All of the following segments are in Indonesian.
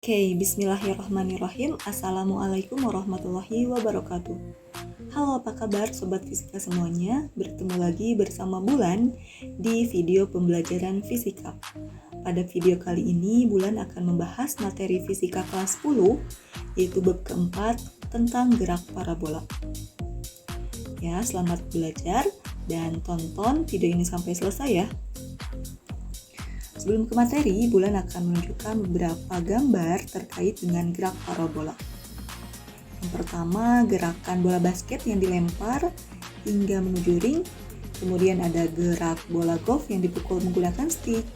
Bismillahirrahmanirrahim. Assalamualaikum warahmatullahi wabarakatuh. Halo, apa kabar Sobat Fisika semuanya? Bertemu lagi bersama Bulan di video pembelajaran fisika. Pada video kali ini, Bulan akan membahas materi fisika kelas 10, yaitu bab keempat tentang gerak parabola. Ya, selamat belajar dan tonton video ini sampai selesai ya. Sebelum ke materi, Bulan akan menunjukkan beberapa gambar terkait dengan gerak parabola. Yang pertama, gerakan bola basket yang dilempar hingga menuju ring. Kemudian ada gerak bola golf yang dipukul menggunakan stick.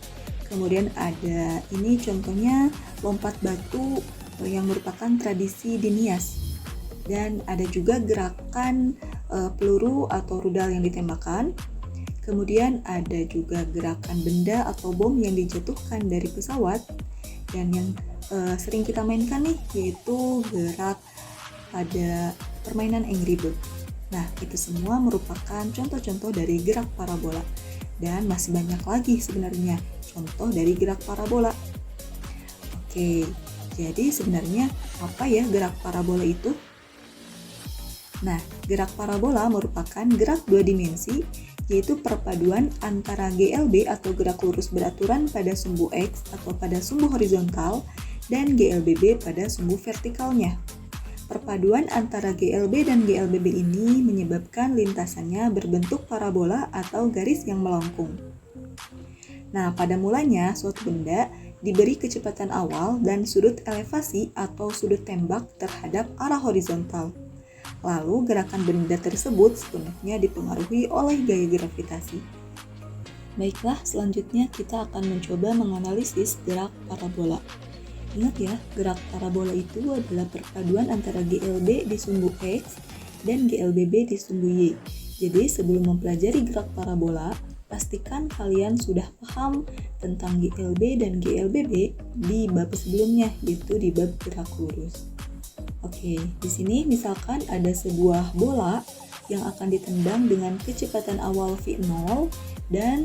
Kemudian ada ini contohnya lompat batu yang merupakan tradisi di Nias. Dan ada juga gerakan peluru atau rudal yang ditembakkan. Kemudian ada juga gerakan benda atau bom yang dijatuhkan dari pesawat. Dan yang sering kita mainkan nih yaitu gerak pada permainan Angry Bird. Nah, itu semua merupakan contoh-contoh dari gerak parabola. Dan masih banyak lagi sebenarnya contoh dari gerak parabola. Oke, jadi sebenarnya apa ya gerak parabola itu? Nah, gerak parabola merupakan gerak dua dimensi, yaitu perpaduan antara GLB atau gerak lurus beraturan pada sumbu X atau pada sumbu horizontal dan GLBB pada sumbu vertikalnya. Perpaduan antara GLB dan GLBB ini menyebabkan lintasannya berbentuk parabola atau garis yang melengkung. Nah, pada mulanya suatu benda diberi kecepatan awal dan sudut elevasi atau sudut tembak terhadap arah horizontal. Lalu gerakan benda tersebut sepenuhnya dipengaruhi oleh gaya gravitasi. Baiklah, selanjutnya kita akan mencoba menganalisis gerak parabola. Ingat ya, gerak parabola itu adalah perpaduan antara GLB di sumbu X dan GLBB di sumbu Y. Jadi sebelum mempelajari gerak parabola, pastikan kalian sudah paham tentang GLB dan GLBB di bab sebelumnya, yaitu di bab gerak lurus. Oke, di sini misalkan ada sebuah bola yang akan ditendang dengan kecepatan awal v0 dan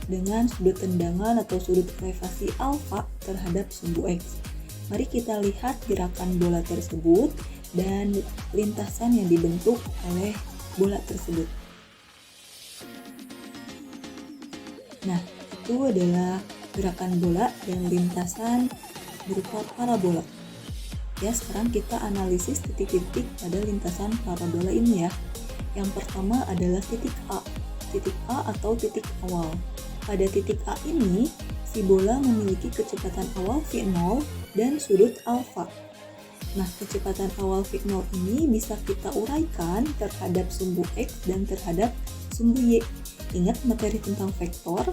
dengan sudut tendangan atau sudut elevasi alfa terhadap sumbu X. Mari kita lihat gerakan bola tersebut dan lintasan yang dibentuk oleh bola tersebut. Nah, itu adalah gerakan bola dan lintasan berupa parabola. Ya, sekarang kita analisis titik-titik pada lintasan parabola ini ya. Yang pertama adalah titik A. Titik A atau titik awal. Pada titik A ini, si bola memiliki kecepatan awal v0 dan sudut alfa. Nah, kecepatan awal v0 ini bisa kita uraikan terhadap sumbu X dan terhadap sumbu Y. Ingat materi tentang vektor.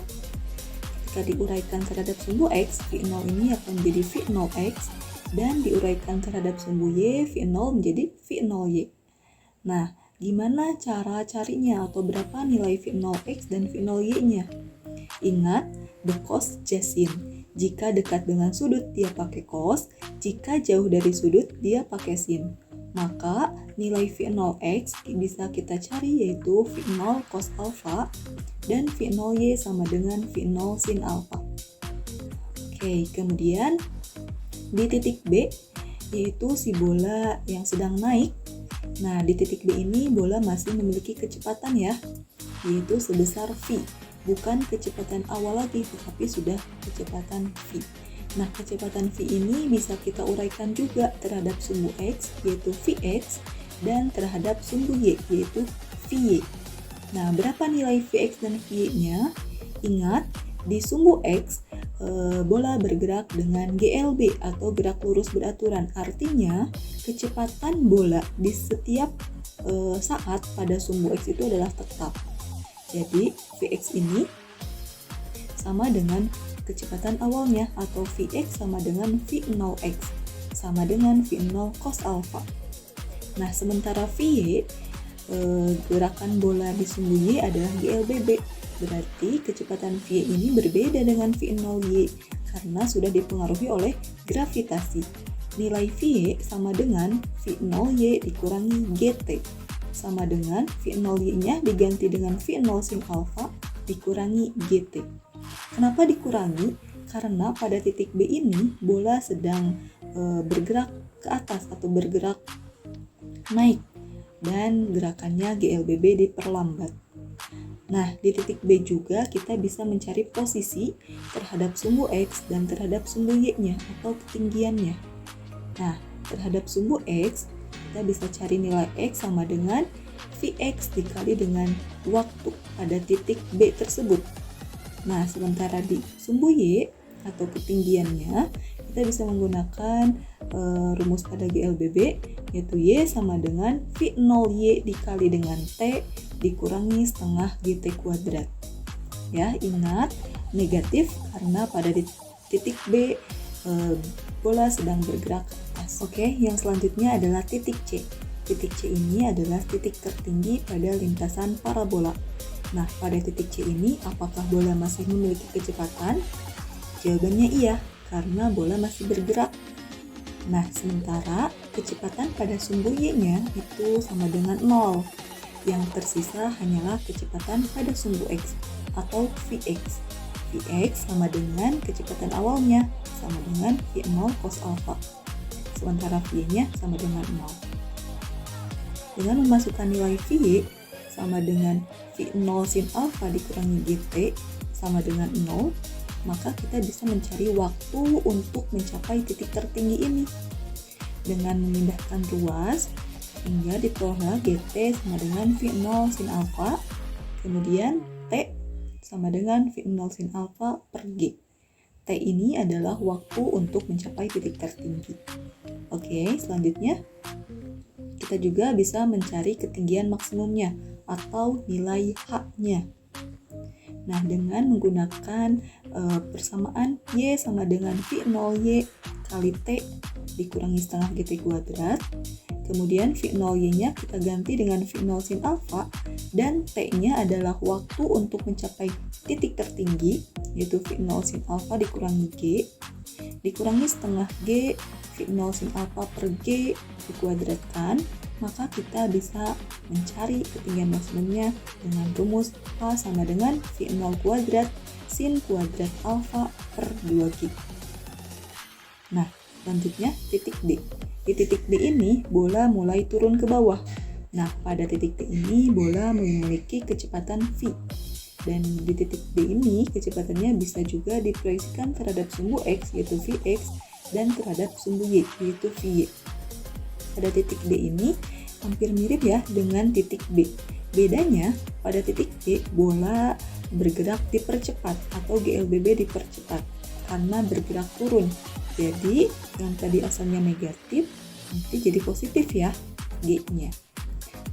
Ketika diuraikan terhadap sumbu X, v0 ini akan menjadi v0x. Dan diuraikan terhadap sumbu Y, V0 menjadi V0Y. Nah, gimana cara carinya atau berapa nilai V0X dan V0Y-nya? Ingat, the cos sin. Jika dekat dengan sudut, dia pakai cos. Jika jauh dari sudut, dia pakai sin. Maka, nilai V0X bisa kita cari yaitu V0 cos alpha dan V0Y sama dengan V0 sin alpha. Oke, kemudian di titik B, yaitu si bola yang sedang naik. Nah, di titik B ini bola masih memiliki kecepatan ya, yaitu sebesar V. Bukan kecepatan awal lagi, tetapi sudah kecepatan V. Nah, kecepatan V ini bisa kita uraikan juga terhadap sumbu X, yaitu Vx, dan terhadap sumbu Y, yaitu Vy. Nah, berapa nilai Vx dan Vy-nya? Ingat, di sumbu X, bola bergerak dengan GLB atau gerak lurus beraturan. Artinya kecepatan bola di setiap saat pada sumbu X itu adalah tetap. Jadi Vx ini sama dengan kecepatan awalnya atau Vx sama dengan V0x sama dengan V0 cos alpha. Nah, sementara Vy gerakan bola di sumbu Y adalah GLBB. Berarti kecepatan V ini berbeda dengan V0Y karena sudah dipengaruhi oleh gravitasi. Nilai V sama dengan V0Y dikurangi GT sama dengan V0Y-nya diganti dengan V0 sin alpha dikurangi GT. Kenapa dikurangi? Karena pada titik B ini bola sedang bergerak ke atas atau bergerak naik, dan gerakannya GLBB diperlambat. Nah, di titik B juga kita bisa mencari posisi terhadap sumbu X dan terhadap sumbu Y-nya atau ketinggiannya. Nah, terhadap sumbu X, kita bisa cari nilai X sama dengan Vx dikali dengan waktu pada titik B tersebut. Nah, sementara di sumbu Y atau ketinggiannya, kita bisa menggunakan rumus pada GLBB, yaitu Y sama dengan V0Y dikali dengan T dikurangi setengah GT kuadrat. Ya, ingat negatif karena pada titik B bola sedang bergerak ke atas. Oke, yang selanjutnya adalah titik C. Titik C ini adalah titik tertinggi pada lintasan parabola. Nah, pada titik C ini apakah bola masih memiliki kecepatan? Jawabannya iya, karena bola masih bergerak. Nah, sementara kecepatan pada sumbu Y-nya itu sama dengan 0. Yang tersisa hanyalah kecepatan pada sumbu X atau Vx. Vx sama dengan kecepatan awalnya, sama dengan V0 cos alpha. Sementara V-nya sama dengan 0. Dengan memasukkan nilai V sama dengan V0 sin alpha dikurangi GT sama dengan 0, maka kita bisa mencari waktu untuk mencapai titik tertinggi ini. Dengan memindahkan ruas, hingga diperoleh GT sama dengan V0 sin alpha, kemudian T sama dengan V0 sin alpha per G. T ini adalah waktu untuk mencapai titik tertinggi. Oke, selanjutnya kita juga bisa mencari ketinggian maksimumnya atau nilai H-nya. Nah, dengan menggunakan persamaan Y sama dengan V0Y kali T dikurangi setengah GT kuadrat, kemudian V0Y-nya kita ganti dengan V0 sin alpha, dan T-nya adalah waktu untuk mencapai titik tertinggi, yaitu V0 sin alpha dikurangi G, dikurangi setengah G, V0 sin alpha per G dikuadratkan, maka kita bisa mencari ketinggian maksimumnya dengan rumus H sama dengan V0 kuadrat sin kuadrat alpha per 2G. Nah, selanjutnya titik D. Di titik D ini, bola mulai turun ke bawah. Nah, pada titik D ini, bola memiliki kecepatan V. Dan di titik D ini, kecepatannya bisa juga diproyeksikan terhadap sumbu X, yaitu Vx, dan terhadap sumbu Y, yaitu Vy. Pada titik D ini, hampir mirip ya dengan titik B. Bedanya, pada titik D, bola bergerak dipercepat atau GLBB dipercepat karena bergerak turun. Jadi, yang tadi asalnya negatif, nanti jadi positif ya, G-nya.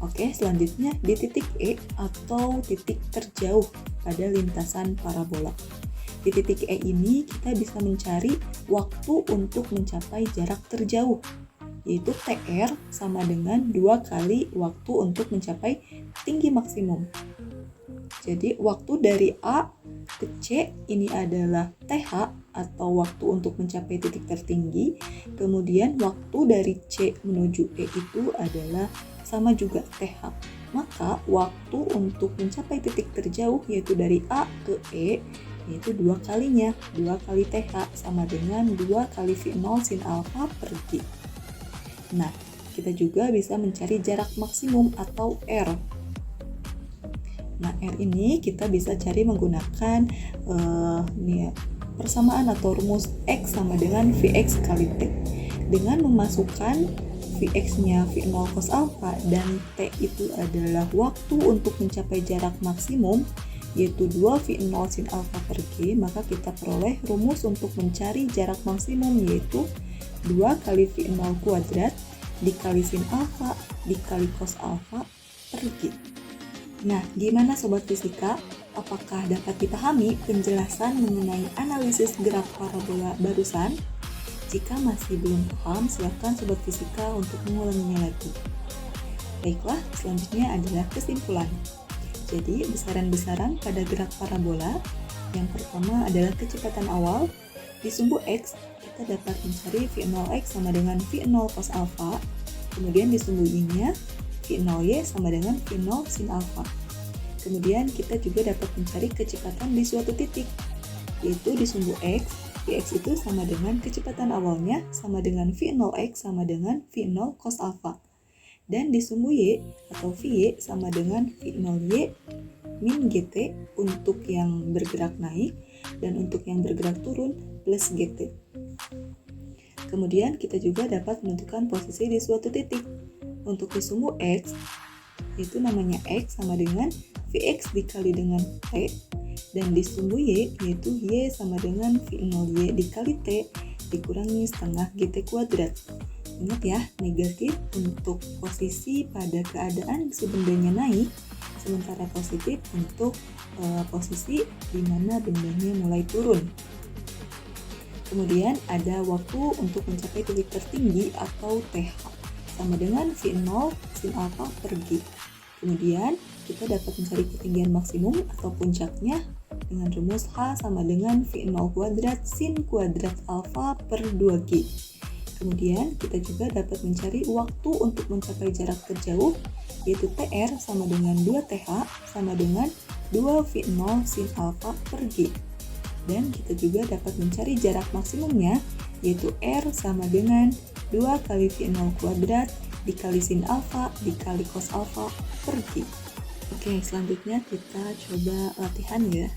Oke, selanjutnya di titik E atau titik terjauh pada lintasan parabola. Di titik E ini, kita bisa mencari waktu untuk mencapai jarak terjauh, yaitu TR sama dengan 2 kali waktu untuk mencapai tinggi maksimum. Jadi, waktu dari A ke C ini adalah TH atau waktu untuk mencapai titik tertinggi. Kemudian waktu dari C menuju E itu adalah sama juga TH. Maka waktu untuk mencapai titik terjauh yaitu dari A ke E yaitu 2 kalinya, 2 kali TH sama dengan 2 kali V0 sin alpha per G. Nah, kita juga bisa mencari jarak maksimum atau R. Nah, R ini kita bisa cari menggunakan persamaan atau rumus X sama dengan Vx kali T. Dengan memasukkan Vx-nya V0 cos alpha dan T itu adalah waktu untuk mencapai jarak maksimum, yaitu 2 V0 sin alpha per G, maka kita peroleh rumus untuk mencari jarak maksimum, yaitu 2 kali V0 kuadrat dikali sin alpha dikali cos alpha per G. Nah, gimana Sobat Fisika? Apakah dapat dipahami penjelasan mengenai analisis gerak parabola barusan? Jika masih belum paham, silakan Sobat Fisika untuk mengulanginya lagi. Baiklah, selanjutnya adalah kesimpulan. Jadi, besaran-besaran pada gerak parabola, yang pertama adalah kecepatan awal. Di sumbu X, kita dapat mencari V0x sama dengan V0 cos alpha. Kemudian di sumbu Y-nya, V0y sama dengan V0 sin alpha. Kemudian kita juga dapat mencari kecepatan di suatu titik, yaitu di sumbu X, Vx itu sama dengan kecepatan awalnya sama dengan V0x sama dengan V0 cos alpha. Dan di sumbu Y atau Vy sama dengan V0y min GT untuk yang bergerak naik dan untuk yang bergerak turun plus GT. Kemudian kita juga dapat menentukan posisi di suatu titik. Untuk di sumbu X, itu namanya X sama dengan Vx dikali dengan T, dan di sumbu Y yaitu Y sama dengan V0y dikali T dikurangi setengah GT kuadrat. Ingat ya, negatif untuk posisi pada keadaan si bendanya naik, sementara positif untuk posisi di mana bendanya mulai turun. Kemudian ada waktu untuk mencapai titik tertinggi atau TH sama dengan V0 sin alpha per G. Kemudian kita dapat mencari ketinggian maksimum atau puncaknya dengan rumus H sama dengan V0 kuadrat sin kuadrat alpha per 2G. Kemudian kita juga dapat mencari waktu untuk mencapai jarak terjauh, yaitu TR sama dengan 2TH sama dengan 2V0 sin alpha per G. Dan kita juga dapat mencari jarak maksimumnya, yaitu R sama dengan 2 kali V0 kuadrat dikali sin alpha dikali cos alpha per G. Oke, selanjutnya kita coba latihan ya.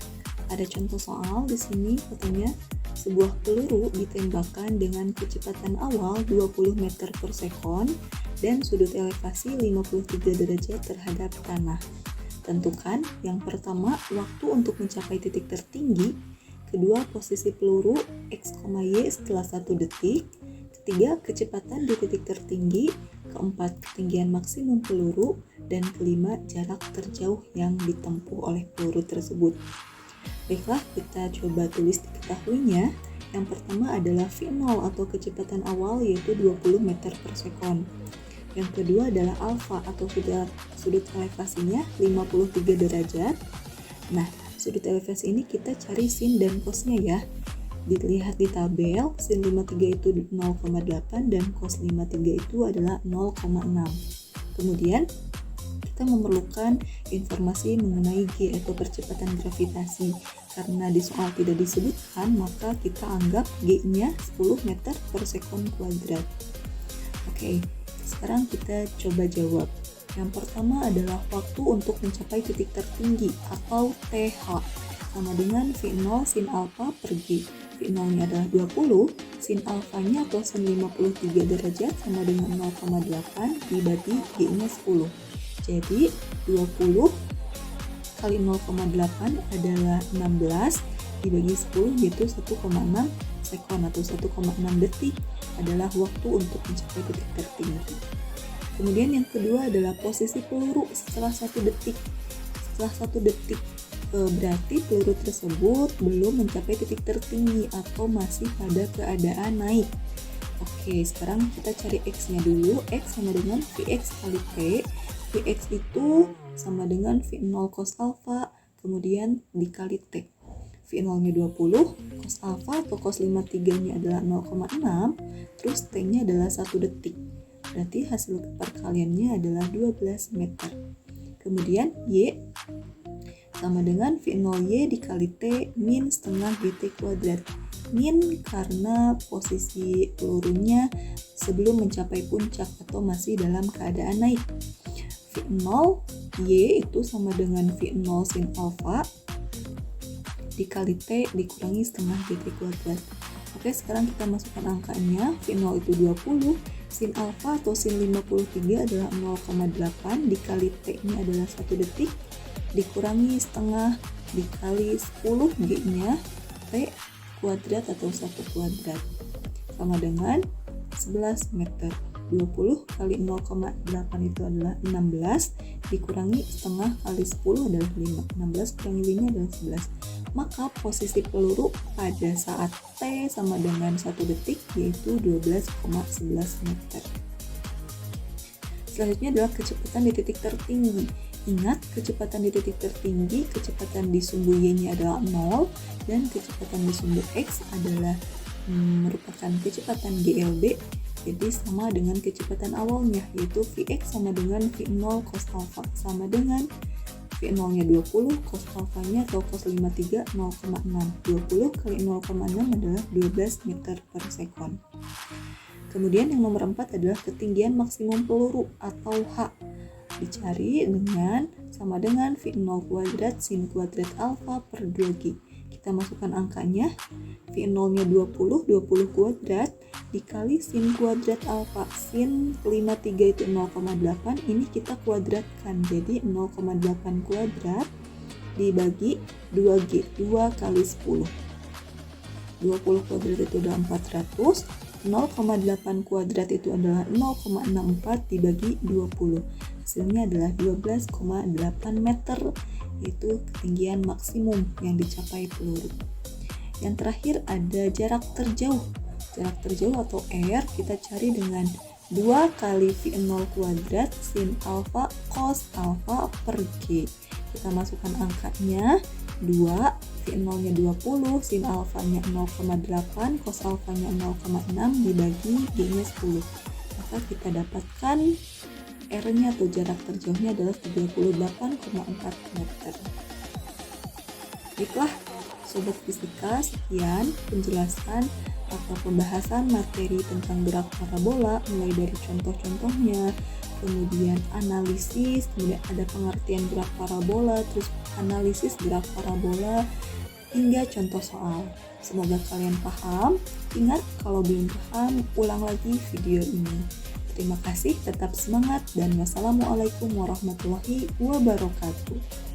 Ada contoh soal di sini, katanya sebuah peluru ditembakkan dengan kecepatan awal 20 meter per sekon dan sudut elevasi 53 derajat terhadap tanah. Tentukan yang pertama waktu untuk mencapai titik tertinggi, kedua posisi peluru X, Y setelah 1 detik, ketiga kecepatan di titik tertinggi, keempat ketinggian maksimum peluru, dan kelima jarak terjauh yang ditempuh oleh peluru tersebut. Baiklah, kita coba tulis diketahuinya. Yang pertama adalah V0 atau kecepatan awal yaitu 20 meter per sekon. Yang kedua adalah alfa atau sudut elevasinya 53 derajat. Nah, sudut elevasi ini kita cari sin dan cosnya ya. Dilihat di tabel, sin 53 itu 0,8 dan cos 53 itu adalah 0,6. Kemudian kita memerlukan informasi mengenai G atau percepatan gravitasi. Karena di soal tidak disebutkan, maka kita anggap G-nya 10 meter per sekon kuadrat. Oke, sekarang kita coba jawab. Yang pertama adalah waktu untuk mencapai titik tertinggi atau TH sama dengan V0 sin alpha per G. V0-nya adalah 20, sin alfanya atau sin 53 derajat sama dengan 0,8 dibagi G-nya 10. Jadi 20 kali 0,8 adalah 16 dibagi 10 yaitu 1,6 sekon atau 1,6 detik adalah waktu untuk mencapai titik tertinggi. Kemudian yang kedua adalah posisi peluru setelah 1 detik. Setelah 1 detik berarti peluru tersebut belum mencapai titik tertinggi atau masih pada keadaan naik. Oke, sekarang kita cari X-nya dulu. X sama dengan Vx kali T. Vx itu sama dengan V0 cos alpha, kemudian dikali T. V0-nya 20, cos alpha atau cos 53-nya adalah 0,6, terus T-nya adalah 1 detik. Berarti hasil perkaliannya adalah 12 meter. Kemudian Y sama dengan V0y dikali T min setengah GT kuadrat. Min karena posisi pelurunya sebelum mencapai puncak atau masih dalam keadaan naik. V0y itu sama dengan V0 sin alpha dikali T dikurangi setengah GT kuadrat. Oke, sekarang kita masukkan angkanya. V0 itu 20, sin alpha atau sin 53 adalah 0,8 dikali T-nya adalah 1 detik dikurangi setengah dikali 10 G-nya T kuadrat atau 1 kuadrat sama dengan 11 meter. 20 kali 0,8 itu adalah 16 dikurangi setengah kali 10 adalah 5. 16 kurangi 5 adalah 11. Maka posisi peluru pada saat T sama dengan 1 detik yaitu 12,11 meter. Selanjutnya adalah kecepatan di titik tertinggi. Ingat, kecepatan di titik tertinggi, kecepatan di sumbu Y-nya adalah 0 dan kecepatan di sumbu X adalah merupakan kecepatan GLB, jadi sama dengan kecepatan awalnya yaitu Vx sama dengan V0 cos alpha sama dengan V0 nya 20, cos alfanya atau cos 53 0,6. 20 kali 0,6 adalah 12 meter per sekon. Kemudian yang nomor 4 adalah ketinggian maksimum peluru atau H. Dicari dengan sama dengan V0 kuadrat sin kuadrat alfa per 2G. Kita masukkan angkanya, V0 nya 20 kuadrat dikali sin kuadrat alfa. Sin 53 itu 0,8, ini kita kuadratkan, jadi 0,8 kuadrat dibagi 2G, 2 kali 10. 20 kuadrat itu adalah 400, 0,8 kuadrat itu adalah 0,64 dibagi 20. Hasilnya adalah 12,8 meter, yaitu ketinggian maksimum yang dicapai peluru. Yang terakhir ada jarak terjauh. Jarak terjauh atau R kita cari dengan 2 kali V0 kuadrat sin alfa cos alfa per G. Kita masukkan angkanya, 2, V0 nya 20, sin alfanya 0,8, cos alfanya 0,6 dibagi G nya 10. Maka kita dapatkan R nya atau jarak terjauhnya adalah 38,4 meter. Baiklah Sobat Fisika, sekian penjelasan atau pembahasan materi tentang gerak parabola, mulai dari contoh-contohnya, kemudian analisis, kemudian ada pengertian gerak parabola, terus analisis gerak parabola, hingga contoh soal. Semoga kalian paham. Ingat, kalau belum paham, ulang lagi video ini. Terima kasih, tetap semangat, dan wassalamualaikum warahmatullahi wabarakatuh.